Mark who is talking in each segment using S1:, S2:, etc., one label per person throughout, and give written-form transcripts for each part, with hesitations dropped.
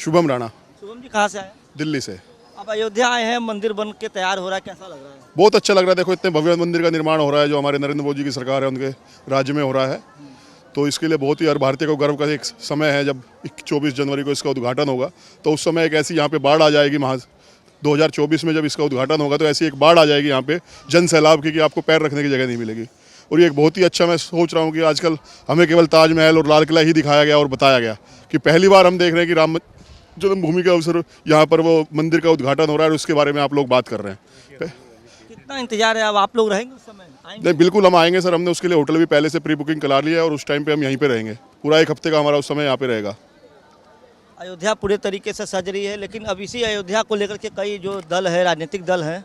S1: शुभम राणा।
S2: शुभम जी कहाँ से आए?
S1: दिल्ली से।
S2: अब अयोध्या आए हैं, मंदिर बन के तैयार हो रहा है, कैसा लग रहा है?
S1: बहुत अच्छा लग रहा है। देखो इतने भव्य मंदिर का निर्माण हो रहा है जो हमारे नरेंद्र मोदी की सरकार है उनके राज्य में हो रहा है, तो इसके लिए बहुत ही हर भारतीय को गर्व का एक समय है। जब 24 जनवरी को इसका उद्घाटन होगा तो उस समय एक ऐसी यहाँ पे बाढ़ आ जाएगी। 2024 में जब इसका उद्घाटन होगा तो ऐसी एक बाढ़ आ जाएगी यहाँ पे जन सैलाब की कि आपको पैर रखने की जगह नहीं मिलेगी। और ये एक बहुत ही अच्छा, मैं सोच रहा हूँ कि आजकल हमें केवल ताजमहल और लाल किला ही दिखाया गया और बताया गया कि पहली बार हम देख रहे हैं कि राम जन्मभूमि के अवसर यहाँ पर वो मंदिर का उद्घाटन हो रहा है और उसके बारे में आप लोग बात कर रहे हैं।
S2: कितना इंतजार है? अब आप लोग रहेंगे उस समय?
S1: नहीं, बिल्कुल हम आएंगे सर। हमने उसके लिए होटल भी पहले से प्री बुकिंग करा लिया है और उस टाइम पे हम यहीं पे रहेंगे। पूरा एक हफ्ते का हमारा उस समय यहाँ पे रहेगा।
S2: अयोध्या पूरे तरीके से सज रही है, लेकिन अब इसी अयोध्या को लेकर के कई जो दल है, राजनीतिक दल हैं,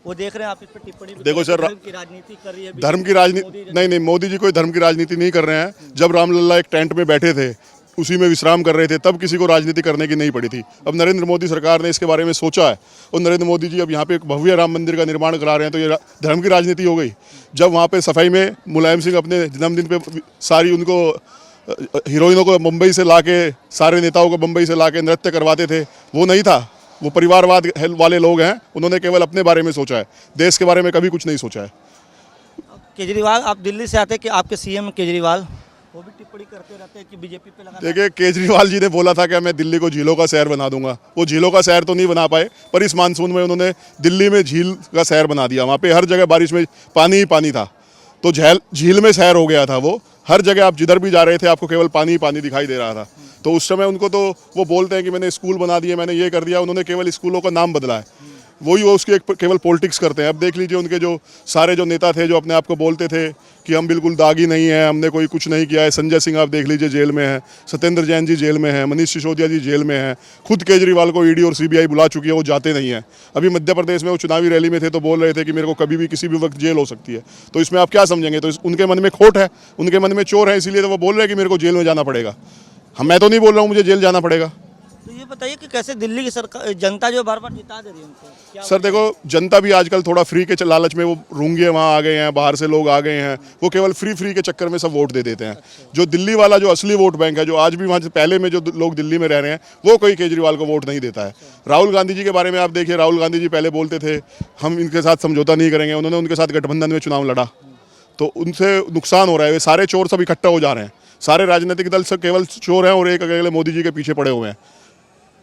S2: वो देख रहे हैं आप इस पर टिप्पणी भी
S1: देखो सर,
S2: धर्म की राजनीति कर रही है।
S1: धर्म की राजनीति नहीं, मोदी जी कोई धर्म की राजनीति नहीं कर रहे हैं। जब रामलला एक टेंट में बैठे थे, उसी में विश्राम कर रहे थे, तब किसी को राजनीति करने की नहीं पड़ी थी। अब नरेंद्र मोदी सरकार ने इसके बारे में सोचा है और नरेंद्र मोदी जी अब यहाँ पे एक भव्य राम मंदिर का निर्माण करा रहे हैं, तो ये धर्म की राजनीति हो गई। जब वहाँ पे सफाई में मुलायम सिंह अपने जन्मदिन पे सारी उनको हीरोइनों को मुंबई से लाके, सारे नेताओं को मुंबई से लाके नृत्य करवाते थे, वो नहीं था। वो परिवारवाद वाले लोग हैं, उन्होंने केवल अपने बारे में सोचा है, देश के बारे में कभी कुछ नहीं सोचा है।
S2: केजरीवाल, आप दिल्ली से आते कि आपके सीएम केजरीवाल वो भी टिप्पणी करते रहते हैं कि बीजेपी पे लगा।
S1: देखिए, केजरीवाल जी ने बोला था कि मैं दिल्ली को झीलों का शहर बना दूंगा। वो झीलों का शहर तो नहीं बना पाए, पर इस मानसून में उन्होंने दिल्ली में झील का शहर बना दिया। वहाँ पे हर जगह बारिश में पानी ही पानी था, तो झील में शहर हो गया था। वो हर जगह आप जिधर भी जा रहे थे आपको केवल पानी ही पानी दिखाई दे रहा था। तो उस समय उनको, तो वो बोलते हैं कि मैंने स्कूल बना दिए, मैंने ये कर दिया। उन्होंने केवल स्कूलों का नाम बदला है, वही वो उसकी एक केवल पॉलिटिक्स करते हैं। अब देख लीजिए, उनके जो सारे जो नेता थे जो अपने आप को बोलते थे कि हम बिल्कुल दागी नहीं है, हमने कोई कुछ नहीं किया है। संजय सिंह आप देख लीजिए जेल में है, सत्येंद्र जैन जी जेल में है, मनीष सिसोदिया जी जेल में है, खुद केजरीवाल को ईडी और सीबीआई बुला चुकी है, वो जाते नहीं हैं। अभी मध्य प्रदेश में वो चुनावी रैली में थे तो बोल रहे थे कि मेरे को कभी भी किसी भी वक्त जेल हो सकती है। तो इसमें आप क्या समझेंगे? तो उनके मन में खोट है, उनके मन में चोर है, इसीलिए तो वो बोल रहे हैं कि मेरे को जेल में जाना पड़ेगा। मैं तो नहीं बोल रहा हूँ मुझे जेल जाना पड़ेगा।
S2: तो ये बताइए कि कैसे दिल्ली की सरकार, जनता जो बार बार जिता दे रही है उनको?
S1: सर देखो, जनता भी आजकल थोड़ा फ्री के लालच में वो रूंगे वहाँ आ गए हैं, बाहर से लोग आ गए हैं, वो केवल फ्री के चक्कर में सब वोट दे देते हैं। जो दिल्ली वाला जो असली वोट बैंक है, जो आज भी वहाँ से पहले में जो लोग दिल्ली में रह रहे हैं, वो कोई केजरीवाल को वोट नहीं देता है। राहुल गांधी जी के बारे में आप देखिए, राहुल गांधी जी पहले बोलते थे हम इनके साथ समझौता नहीं करेंगे, उन्होंने उनके साथ गठबंधन में चुनाव लड़ा, तो उनसे नुकसान हो रहा है। वे सारे चोर सब इकट्ठा हो जा रहे हैं, सारे राजनीतिक दल से केवल चोर हैं और एक अकेले मोदी जी के पीछे पड़े हुए हैं।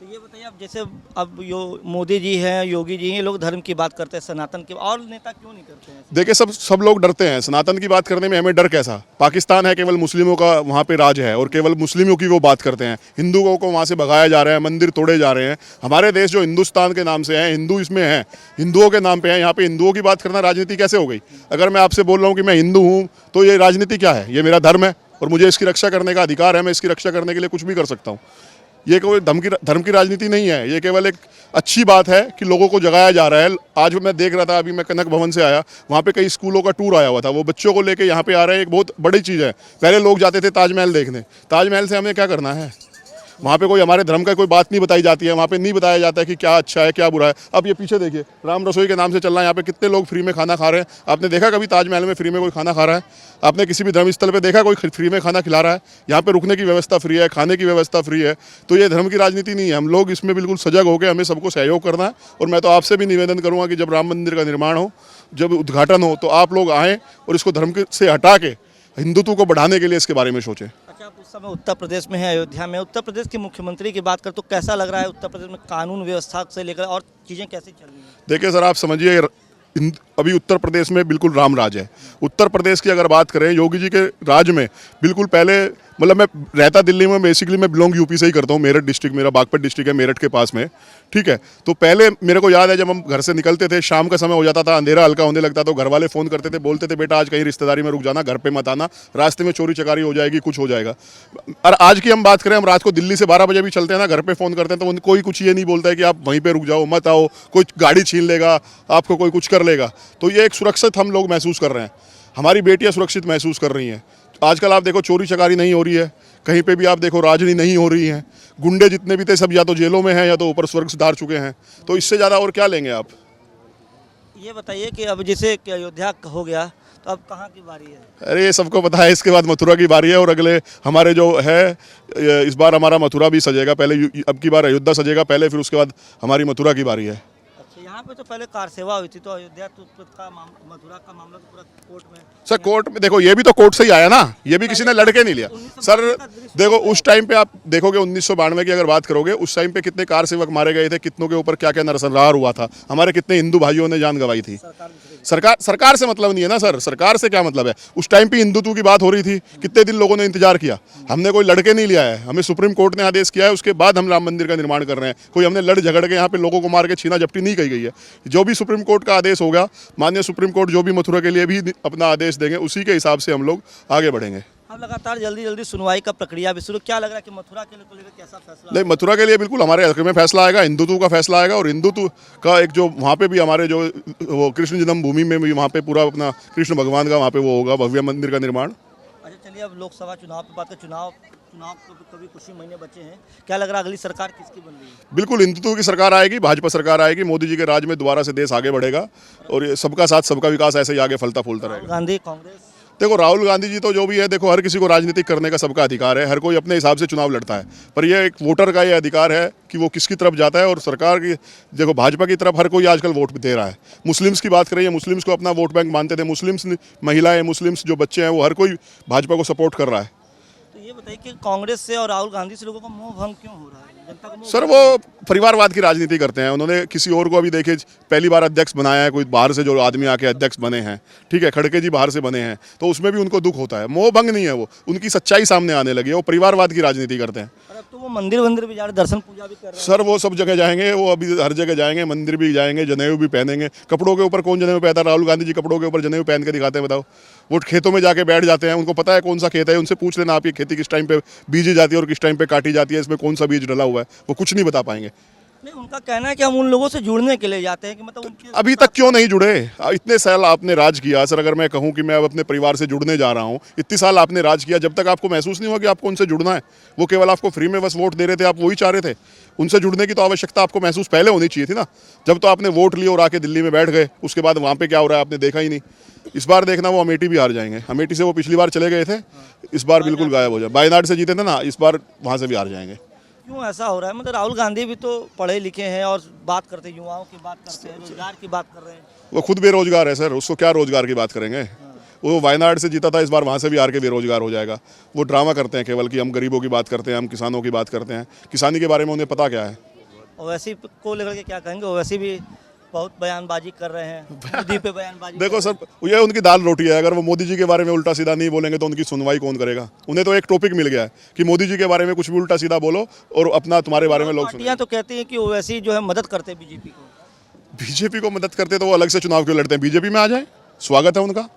S2: तो ये बताइए, अब जैसे अब मोदी जी हैं, योगी जी हैं, ये लोग धर्म की बात करते हैं, सनातन की, और नेता क्यों नहीं करते हैं?
S1: देखिए, सब लोग डरते हैं सनातन की बात करने में। हमें डर कैसा? पाकिस्तान है, केवल मुस्लिमों का वहाँ पे राज है और केवल मुस्लिमों की वो बात करते हैं। हिंदुओं को वहाँ से भगाया जा रहा है, मंदिर तोड़े जा रहे हैं। हमारे देश जो हिंदुस्तान के नाम से है, हिंदू इसमें है, हिंदुओं के नाम पे है, यहाँ पे हिंदुओं की बात करना राजनीति कैसे हो गई? अगर मैं आपसे बोल रहा हूँ कि मैं हिंदू हूँ तो ये राजनीति क्या है? ये मेरा धर्म है और मुझे इसकी रक्षा करने का अधिकार है। मैं इसकी रक्षा करने के लिए कुछ भी कर सकता हूँ। ये कोई धर्म की राजनीति नहीं है, ये केवल एक अच्छी बात है कि लोगों को जगाया जा रहा है। आज मैं देख रहा था, अभी मैं कनक भवन से आया, वहाँ पे कई स्कूलों का टूर आया हुआ था, वो बच्चों को लेके यहाँ पे आ रहे हैं। एक बहुत बड़ी चीज़ है। पहले लोग जाते थे ताजमहल देखने, ताजमहल से हमें क्या करना है? वहाँ पे कोई हमारे धर्म का कोई बात नहीं बताई जाती है, वहाँ पे नहीं बताया जाता है कि क्या अच्छा है क्या बुरा है। अब ये पीछे देखिए, राम रसोई के नाम से चल रहा है, यहाँ पे कितने लोग फ्री में खाना खा रहे हैं। आपने देखा कभी ताजमहल में फ्री में कोई खाना खा रहा है? आपने किसी भी धर्म स्थल पे देखा कोई फ्री में खाना खिला रहा है? यहाँ पे रुकने की व्यवस्था फ्री है, खाने की व्यवस्था फ्री है। तो ये धर्म की राजनीति नहीं है। हम लोग इसमें बिल्कुल सजग होकर हमें सबको सहयोग करना है। और मैं तो आपसे भी निवेदन करूँगा कि जब राम मंदिर का निर्माण हो, जब उद्घाटन हो, तो आप लोग आएँ और इसको धर्म से हटा के हिंदुत्व को बढ़ाने के लिए इसके बारे में सोचें।
S2: अच्छा, आप उस समय उत्तर प्रदेश में है, अयोध्या में। उत्तर प्रदेश के मुख्यमंत्री की बात कर तो कैसा लग रहा है उत्तर प्रदेश में कानून व्यवस्था से लेकर और चीज़ें कैसी चल रही हैं?
S1: देखिए सर, आप समझिए, अभी उत्तर प्रदेश में बिल्कुल राम राज है। उत्तर प्रदेश की अगर बात करें, योगी जी के राज में बिल्कुल पहले, मतलब मैं रहता दिल्ली में, बेसिकली मैं बिलोंग यूपी से ही करता हूँ। मेरठ डिस्ट्रिक्ट, मेरा बागपत डिस्ट्रिक्ट है मेरठ के पास में, ठीक है। तो पहले मेरे को याद है जब हम घर से निकलते थे, शाम का समय हो जाता था, अंधेरा हल्का होने लगता, तो घर वाले फ़ोन करते थे, बोलते थे बेटा आज कहीं रिश्तेदारी में रुक जाना, घर पे मत आना, रास्ते में चोरी चकारी हो जाएगी, कुछ हो जाएगा। और आज की हम बात करें, हम रात को दिल्ली से 12 बजे भी चलते हैं ना, घर पे फ़ोन करते हैं तो कोई कुछ ये नहीं बोलता है कि आप वहीं पर रुक जाओ, मत आओ, कोई गाड़ी छीन लेगा, आपको कोई कुछ कर लेगा। तो ये एक सुरक्षित हम लोग महसूस कर रहे हैं, हमारी बेटियां सुरक्षित महसूस कर रही हैं। आजकल आप देखो चोरी चकारी नहीं हो रही है, कहीं पे भी आप देखो राजनी नहीं हो रही है। गुंडे जितने भी थे सब या तो जेलों में हैं या तो ऊपर स्वर्ग सुधार चुके हैं। तो इससे ज़्यादा और क्या लेंगे आप?
S2: ये बताइए कि अब जैसे कि अयोध्या हो गया, तो अब कहाँ की बारी है?
S1: अरे ये सबको पता है, इसके बाद मथुरा की बारी है और अगले हमारे जो है इस बार हमारा मथुरा भी सजेगा, पहले अब की बार अयोध्या सजेगा पहले, फिर उसके बाद हमारी मथुरा की बारी है।
S2: अच्छा, यहाँ पे तो पहले कार सेवा हुई थी, तो अयोध्या का मथुरा का मामला तो पूरा कोर्ट में।
S1: सर कोर्ट में देखो, ये भी तो कोर्ट से ही आया ना, ये भी किसी ने लड़के नहीं लिया सर। देखो उस टाइम पे आप देखोगे 1992 की अगर बात करोगे, उस टाइम पे कितने कार सेवक मारे गए थे, कितनों के ऊपर क्या क्या नरसंहार हुआ था, हमारे कितने हिंदू भाइयों ने जान गंवाई थी। सरकार से मतलब नहीं है ना सर, सरकार से क्या मतलब है। उस टाइम पे हिंदुत्व की बात हो रही थी, कितने दिन लोगों ने इंतजार किया। हमने कोई लड़के नहीं लिया है, हमें सुप्रीम कोर्ट ने आदेश किया है, उसके बाद हम राम मंदिर का निर्माण कर रहे हैं। कोई हमने लड़ झगड़ के यहाँ पे लोगों को मार के छीना झपटी नहीं कही गई है। जो भी सुप्रीम कोर्ट का आदेश होगा, माननीय सुप्रीम कोर्ट जो भी मथुरा के लिए भी अपना आदेश देंगे, उसी के हिसाब से हम लोग आगे बढ़ेंगे।
S2: अब लगातार जल्दी जल्दी सुनवाई का प्रक्रिया भी शुरू, क्या लग रहा है कि मथुरा के को लेकर कैसा फैसला?
S1: नहीं, मथुरा के लिए बिल्कुल हमारे हक में फैसला आएगा, हिंदुत्व का फैसला आएगा। और हिंदुत्व का एक जो वहाँ पे भी हमारे जो वो कृष्ण जन्मभूमि में भी वहाँ पे पूरा अपना कृष्ण भगवान का वहाँ पे वो होगा भव्य मंदिर का निर्माण।
S2: अच्छा चलिए, अब लोकसभा चुनाव की बात करें, चुनाव को कभी कुछ ही महीने बचे हैं, क्या लग रहा है अगली सरकार किसकी बन रही है?
S1: बिल्कुल हिंदुत्व की सरकार आएगी, भाजपा सरकार आएगी, मोदी जी के राज में दोबारा से देश आगे बढ़ेगा और ये सबका साथ सबका विकास ऐसे ही आगे फलता फूलता रहेगा।
S2: गांधी कांग्रेस,
S1: देखो राहुल गांधी जी तो जो भी है, देखो हर किसी को राजनीतिक करने का सबका अधिकार है, हर कोई अपने हिसाब से चुनाव लड़ता है, पर ये एक वोटर का ये अधिकार है कि वो किसकी तरफ जाता है। और सरकार की देखो भाजपा की तरफ हर कोई आजकल वोट दे रहा है। मुस्लिम्स की बात करें, मुस्लिम्स को अपना वोट बैंक मानते थे, मुस्लिम्स महिलाएं, मुस्लिम्स जो बच्चे हैं, वो हर कोई भाजपा को सपोर्ट कर रहा है।
S2: तो ये बताइए कि कांग्रेस से और राहुल गांधी से लोगों का मोह भंग क्यों हो रहा है? जनता का मोह
S1: सर वो परिवारवाद की राजनीति करते हैं, उन्होंने किसी और को अभी देखिए पहली बार अध्यक्ष बनाया है, कोई बाहर से जो आदमी आके अध्यक्ष बने हैं, ठीक है, खड़गे जी बाहर से बने हैं, तो उसमें भी उनको दुख होता है। मोह भंग नहीं है, वो उनकी सच्चाई सामने आने लगी है, वो परिवारवाद की राजनीति करते हैं।
S2: और अब तो वो मंदिर भी जा रहे, दर्शन पूजा भी कर रहे हैं।
S1: सर वो सब जगह जाएंगे, वो अभी हर जगह जाएंगे, मंदिर भी जाएंगे, जनेऊ भी पहनेंगे। कपड़ों के ऊपर कौन जनेऊ पहनता है? राहुल गांधी जी कपड़ों के ऊपर जनेऊ पहन के दिखाते हैं, बताओ। वो खेतों में जाके बैठ जाते हैं, उनको पता है कौन सा खेत है, उनसे पूछ लेना आप ये खेती किस टाइम पे बीजी जाती है और किस टाइम पे काटी जाती है, इसमें कौन सा बीज डला हुआ है, वो कुछ नहीं बता पाएंगे।
S2: नहीं, उनका कहना है कि हम उन लोगों से जुड़ने के लिए जाते हैं, कि मतलब उनके
S1: अभी तक क्यों नहीं जुड़े? इतने साल आपने राज किया सर, अगर मैं कहूं कि मैं अब अपने परिवार से जुड़ने जा रहा हूं, इतने साल आपने राज किया, जब तक आपको महसूस नहीं हुआ कि आपको उनसे जुड़ना है। वो केवल आपको फ्री में बस वोट दे रहे थे, आप वही चाह रहे थे। उनसे जुड़ने की तो आवश्यकता आपको महसूस पहले होनी चाहिए थी ना, जब तो आपने वोट लिए और आके दिल्ली में बैठ गए, उसके बाद वहाँ पे क्या हो रहा है आपने देखा ही नहीं। इस बार देखना वो अमेठी भी हार जाएंगे। अमेठी से वो पिछली बार चले गए थे, इस बार बिल्कुल गायब हो जाए। वायनाड से जीते थे ना, इस बार वहाँ से भी हार जाएंगे।
S2: क्यों ऐसा हो रहा है? मतलब राहुल गांधी भी तो पढ़े लिखे हैं और बात करते हैं, युवाओं की बात करते हैं, रोजगार की बात कर रहे हैं।
S1: वो खुद बेरोजगार है सर, उसको क्या रोजगार की बात करेंगे? वो वायनाड से जीता था, इस बार वहाँ से भी हार के बेरोजगार हो जाएगा। वो ड्रामा करते हैं केवल कि हम गरीबों की बात करते हैं, हम किसानों की बात करते हैं। किसानी के बारे में उन्हें पता क्या है?
S2: ओवैसी को लेकर के क्या कहेंगे? ओवैसी भी बहुत बयानबाजी कर रहे हैं, मोदी पे बयानबाजी।
S1: देखो सर, ये उनकी दाल रोटी है। अगर वो मोदी जी के बारे में उल्टा सीधा नहीं बोलेंगे तो उनकी सुनवाई कौन करेगा? उन्हें तो एक टॉपिक मिल गया है कि मोदी जी के बारे में कुछ भी उल्टा सीधा बोलो और अपना तुम्हारे बारे में लोग सुनें।
S2: पार्टियां तो कहती हैं कि ओवैसी जो है मदद करते हैं बीजेपी को।
S1: बीजेपी को मदद करते तो वो अलग से चुनाव क्यों लड़ते हैं? बीजेपी में आ जाए, स्वागत है उनका।